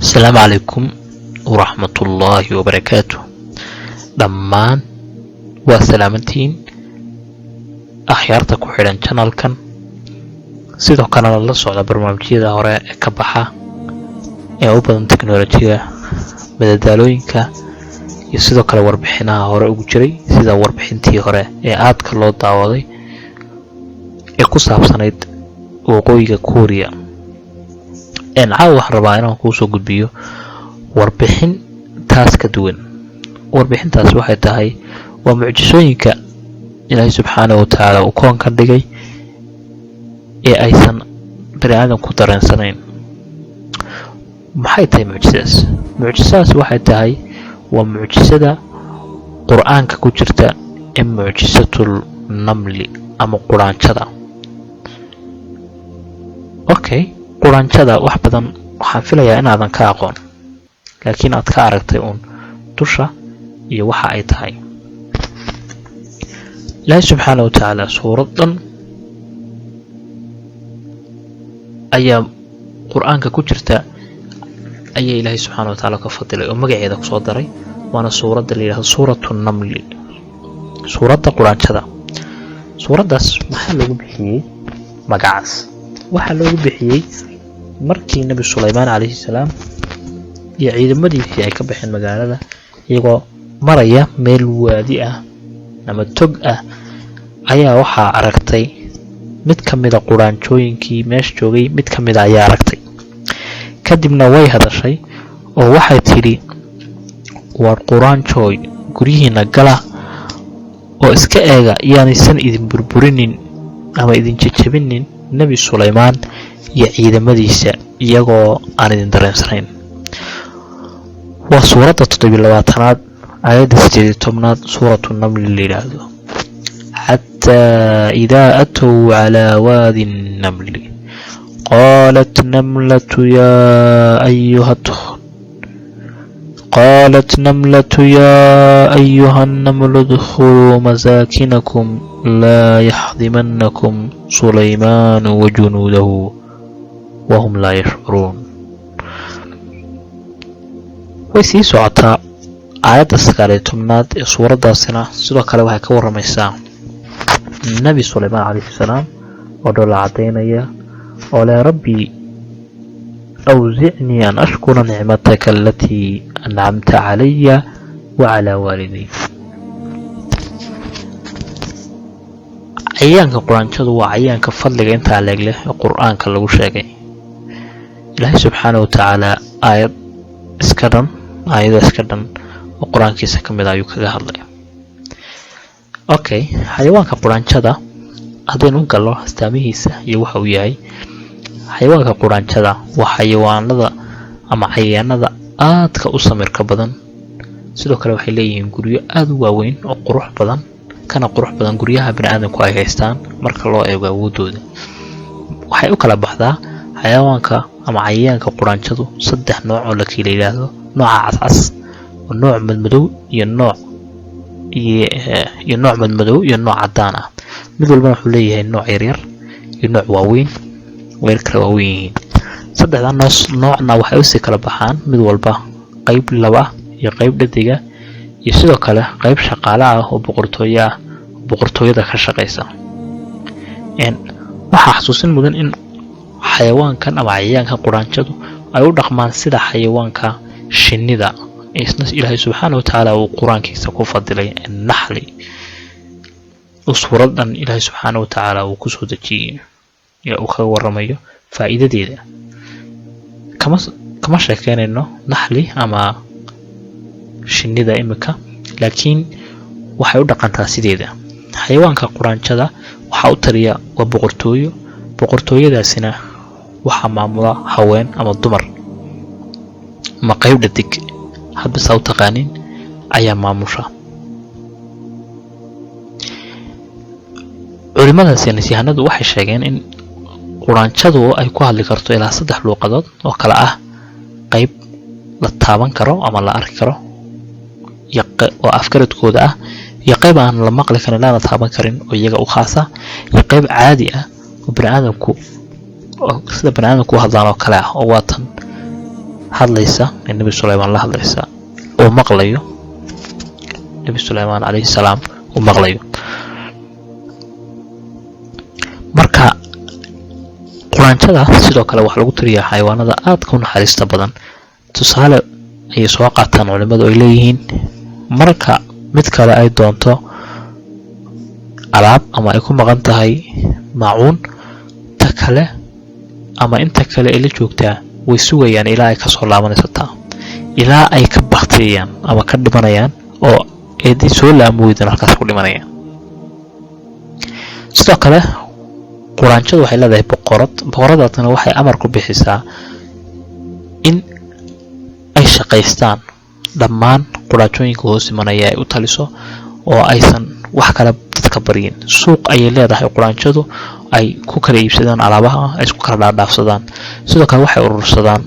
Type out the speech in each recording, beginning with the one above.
السلام عليكم ورحمة الله وبركاته. dhammaan waa salaamantiin akhyaarta ku xidhan channelkan, sidoo kalena la socda barnaamijyada hore ee ka baxa ee u badan teknolojiyada, madadaalooyinka iyo sidoo kale warbixinaha hore ugu jiray sida warbixintii hore ee aadka loo daawaday ee ku saabsanayd waqooyiga Kuuriya. caawa waxaan rabaa inaan kuu soo gudbiyo warbixin taas ka duwan. warbixintaas waxay tahay waa mucjisooyinka Ilaahay subxaanahu wa ta'aala uu koonka dhigay ee aysan bani aadam ku dareensanayn. maxay tahay mucjisadaas? mucjisadaas waxay tahay waa mucjisada qur'aanka ku jirta ee mucjisatul namli ama quraanjada. quraanjada wax badan waxaan filayaa inaadan ka aqoon, laakiin aad ka aragtay uun dusha iyo waxa ay tahay. Ilaahay subxaanahu wa ta'aala suuradan ayaa qur'aanka ku jirta ayaa Ilaahay subxaanahu wa ta'aala ka fadilay oo magaceeda ku soo daray, waana suurada la yiraahdo suuratun namli, suurada quraanjada. suuradaas maxaa lagu bixiyay magacaas? waxaa loogu bixiyay markii Nabi Suleymaan calayhi salaam iyo ciidamadiisii ay ka baxeen magaalada iyagoo maraya meel waadi ah ama tog ah, ayaa waxaa aragtay mid ka mid ah quraanjooyinkii meesha joogay. mid ka mid ah ayaa aragtay, kadibna way hadashay oo waxay tidhi, war quraanjooy, guryihiina gala oo iska eega yaanaysan idin burburinin ama idin jajabinin Nabi Suleymaan iyo ciidamadiisa iyagoo aan idin dareensanayn. waa suurada 27aad aayadda 18aad suuratu namli la yiraahdo. xataa idaa atow calaa waadi namli qaalat namlatu yaa ayuha النمل ادخلوا مساكنكم لا يحطمنكم سليمان وجنوده وهم لا يشعرون. way sii socotaa aayadda 19aad ee suuradaasina sidoo kale waxay ka waramaysaa Nabi Suleymaan calayhi salaam oo dhoola cadeynaya oo leh rabbi awzicnii an ashkura nicmataka allatii an'amta calaya wa calaa waaliday. cayayaanka quraanjadu waa cayayaanka fadliga intaa leeg leh ee qur'aanka lagu sheegay. Ilaahay subxaanahu wa ta'aala aayado iska dhan oo quraankiisa ka mid ah ayuu kaga hadlay. xayawaanka quraanjada haddaynu u galno astaamihiisa iyo waxa uu yahay. xayawaanka quraanjada waa xayawaanada ama cayayaanada aadka u samirka badan, sidoo kale waxay leeyihiin guryo aad u waaweyn oo qurux badan, kana qurux badan guryaha bini'aadamku ay haystaan marka loo eego awoodooda. waxay u kala baxdaa xayawaanka ama cayayaanka quraanjadu 3 nooc oo la kala yiraahdo. nooca cascas, nooc madmadow iyo nooc madmadow iyo nooc cadaan ah. mid walba wuxuu leeyahay nooc yaryar iyo nooc waaweyn, way kala waaweyn yihiin. 3 noocna waxay u sii kala baxaan mid walba qayb laba iyo qayb dhadiga iyo sidoo kale qayb shaqaale ah oo boqortooyada ka shaqeysa. waxaa xasuusin mudan in xayawaankan ama cayayaanka quraanjadu ay u dhaqmaan sida xayawaanka shinnida. isna Ilaahay subxaanahu wa ta'aala uu quraankiisa ku fadilay naxli suuradan Ilaahay subxaanahu wa ta'aala uu ku soo dejiyay ee uu kaga waramayo faa'iidadeeda. kama sheekeynayno naxli ama shinnida imika, laakiin waxay u dhaqantaa sideeda. xayawaanka quraanjada waxa u taliya waa boqortooyadaasina waxaa maamula haween ama dumar ma qayb dhadig hadba saa u taqaanin ayaa maamusha. culimada saynisyahanadu waxay sheegeen in quraanjadu ay ku hadli karto ilaa 3 luuqadood oo kala ah qayb la taaban karo ama la arki karo oo afkaradkooda ah, iyo qayb aan la maqli karin lana taaban karin oo iyaga u khaasa, iyo qayb caadi ah oo bini'aadamku sida banaanka ku hadlaan oo kale ah oo waatan hadlaysa nabi Suleymaan la hadlaysa oo maqlayo nabi Suleymaan alayhi salaam oo maqlayo. marka quraanjada sidoo kale wax lagu tiriyaa xayawaanada aad ka naxariista badan. tusaale ay soo qaataan culimadu ay leeyihiin marka mid kale ay doonto alaab ama ay ku maqan tahay maacuun ta kale ama inta kale ee la joogtaa way sugayaan ilaa ay ka soo laabanayso ilaa ay ka baqtiyaan ama ka dhimanayaan oo eedii soo laamoodaan halkaas ku dhimanayaan. sidoo kale quraanjadu waxay leedahay boqoradana waxay amar ku bixisaa in ay shaqaystaan dhammaan quraanjooyinka hoos imanaya ay u taliso oo aysan wax kale dadka baryin. suuq ayay leedahay quraanjadu ay ku kala iibsadaan alaabaha ay isku kala dhaafsadaan. sidoo kale waxay urursadaan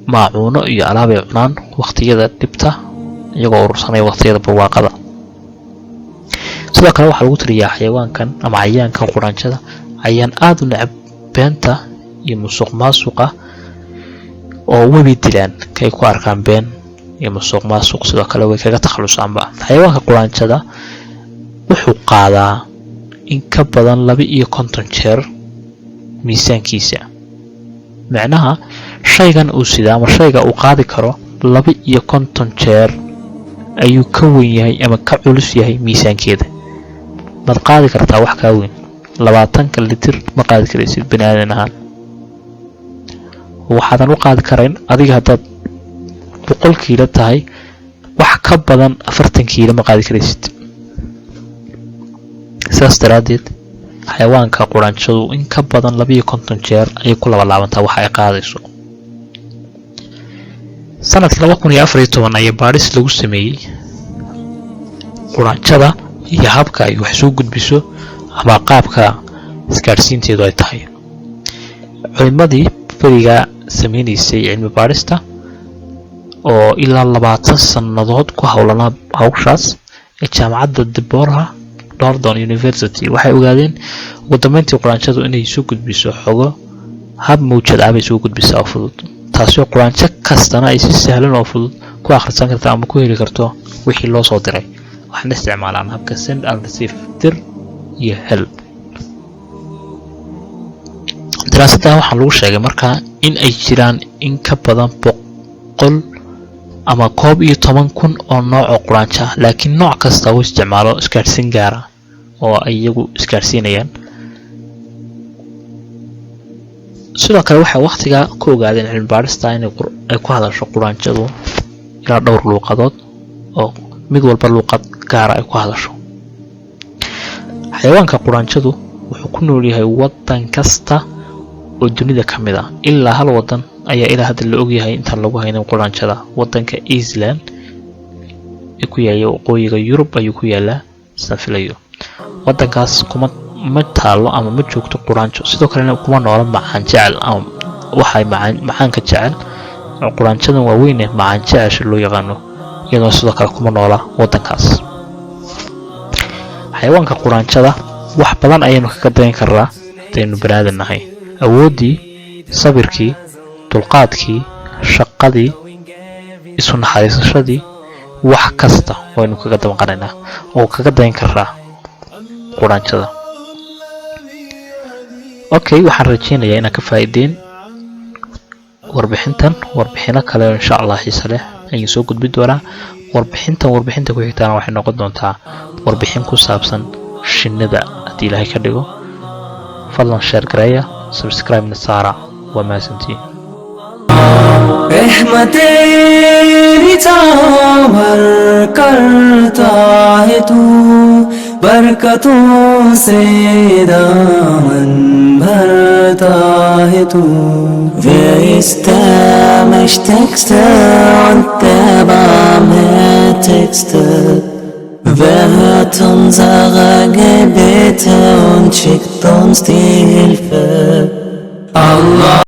maacuuno iyo alaab ay cunaan waqtiyada dhibta iyagoo urursanaya waqtiyada barwaaqada. sidoo kale waxa lagu tiriyaa xayawaankan ama cayayaankan quraanjada ayaan aad u necab beenta iyo musuqmaasuqa oo webi dilaan kay ku arkaan been iyo musuqmaasuq. sidoo kale way kaga takhalusaanba. xayawaanka quraanjada wuxuu qaadaa in ka badan 250 jeer miisaankiisa. macnaha shaygan uu sidaa ama shayga uu qaadi karo 250 jeer ayuu ka weyn yahay ama ka culus yahay miisaankeeda. mad qaadi kartaa wax ka weyn 20 litir ma qaadi karaysid bini'aadan ahaan. waxaadan u qaadi karayn adiga hadaad 100 kiilo tahay wax ka badan 40 kiilo ma qaadi karaysid. sidaas daraadeed xayawaanka quraanjadu in ka badan 250 jeer ay ku laabantaa wax ay qaadayso. sanadkii 2014 ayaa baadhis lagu sameeyay quraanjada iyo habka ay wax soo gudbiso ama qaabka isgaarsiinteedu ay tahay. culimadii bariga sameeysay cilmi baadhista oo ilaa 20 sanadood ku hawlanaa hawshaas ee jaamacadda Deborah London University waxay ogaadeen ugu dambeyntii quraanjadu inay soo gudbiso xogo hab mawjad ah ay soo gudbisaa fudud, taasoo quraanjo kastana ay si sahlan oo fudud ku akhrisan karto ama ku heli karto wixii loo soo diray. waxaan isticmaalaan habka send and receive dir iyo hel. daraasadda waxaa lagu sheegay markaa in ay jiraan in ka badan 100 ama 11,000 oo nooc oo quraanjo ah, laakiin nooc kasta uu isticmaalo isgaarsiin gaar ah oo ay iyagu isgaarsiinayaan. sidoo kale waxay waqtiga ku ogaadeen cilmi baadhista in ay ku hadasho quraanjadu ilaa dhowr luuqadood oo mid walba luuqad gaar ah ay ku hadasho. xayawaanka quraanjadu wuxuu ku nool yahay wadan kasta oo dunida ka mid ah. ilaa hal wadan ayaa ilaa hadda la og yahay inta lagu haynin quraanjada. wadanka Iceland ee ku yaala waqooyiga Yurub ayuu ku yaalaa safilayo. wadankaas kuma ma taalo ama ma joogto quraanjo. sidoo kale kuma noola macaan jecel ama waxay macaan ka jecel quraanjadan waaweyn ee macaan jecel loo yaqaano iyadoo sidoo kale kuma noola wadankaas. xayawaanka quraanjada wax badan ayaynu kaga dayn karaa hadaynu bani'aadan nahay. awoodii, sabirkii, dulqaadkii, shaqadii, isu naxariisashadii, wax kasta waynu kaga daban qaraynaa oo kaga dayn karaa quraanjada. waxaan rajeynayaa inaad ka faa'iideen warbixino kale oo insha Allah xiiso leh ayaan soo gudbi doonaa. warbixinta ku xigtaana waxay noqon doontaa warbixin ku saabsan shinnida haddii Ilaahay ka dhigo. fadlan share gareeya, subscribe na saara. waa mahadsantiin. रहमतेरी चावर करता है तू, बरकतों से दामन भरता है तू. Wer ist der mächtigste und der barmherzigste? Wer hört unsere Gebete und schickt uns die Hilfe? Allah.